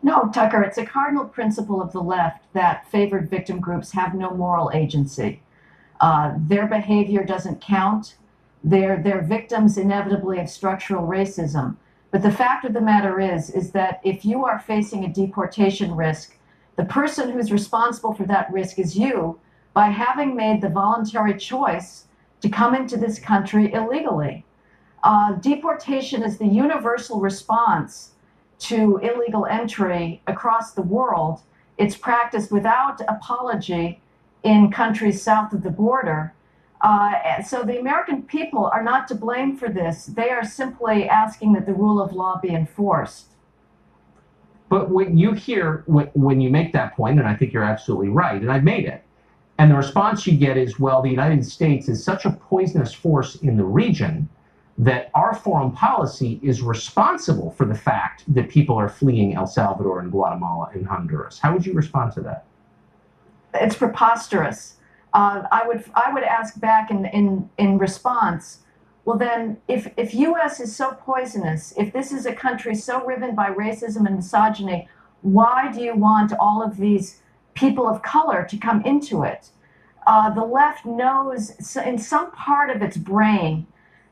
No, Tucker, it's a cardinal principle of the left that favored victim groups have no moral agency. Their behavior doesn't count. They're victims inevitably of structural racism. But the fact of the matter is that if you are facing a deportation risk, the person who's responsible for that risk is you by having made the voluntary choice to come into this country illegally. Deportation is the universal response to illegal entry across the world. It's practiced without apology in countries south of the border. So the American people are not to blame for this. They are simply asking that the rule of law be enforced. But when you hear, when you make that point, and I think you're absolutely right, and I've made it, and the response you get is, well, the United States is such a poisonous force in the region that our foreign policy is responsible for the fact that people are fleeing El Salvador and Guatemala and Honduras. How would you respond to that? It's preposterous. I would ask back in response, well then, if U.S. is so poisonous, if this is a country so riven by racism and misogyny, why do you want all of these people of color to come into it? The left knows in some part of its brain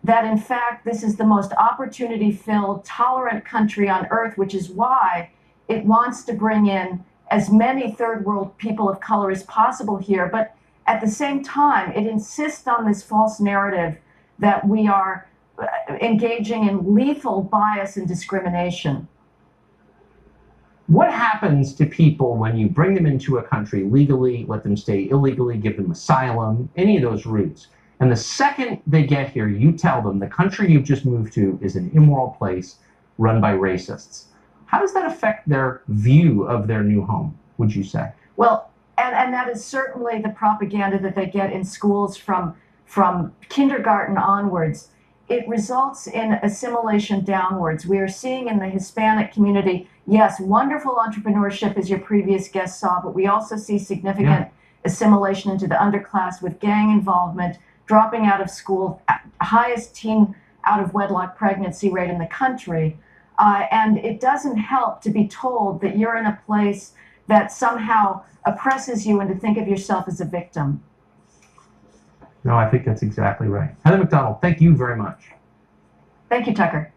that in fact this is the most opportunity-filled, tolerant country on earth, which is why it wants to bring in as many third world people of color as possible here. But at the same time, it insists on this false narrative that we are engaging in lethal bias and discrimination. What happens to people when you bring them into a country legally, let them stay illegally, give them asylum, any of those routes? And the second they get here, you tell them the country you've just moved to is an immoral place run by racists. How does that affect their view of their new home, would you say? Well, and that is certainly the propaganda that they get in schools from kindergarten onwards. It results in assimilation downwards. We are seeing in the Hispanic community, yes, wonderful entrepreneurship, as your previous guest saw, but we also see significant assimilation into the underclass with gang involvement, dropping out of school, highest teen out-of-wedlock pregnancy rate in the country. And it doesn't help to be told that you're in a place that somehow oppresses you and to think of yourself as a victim. No, I think that's exactly right. Heather Mac Donald, thank you very much. Thank you, Tucker.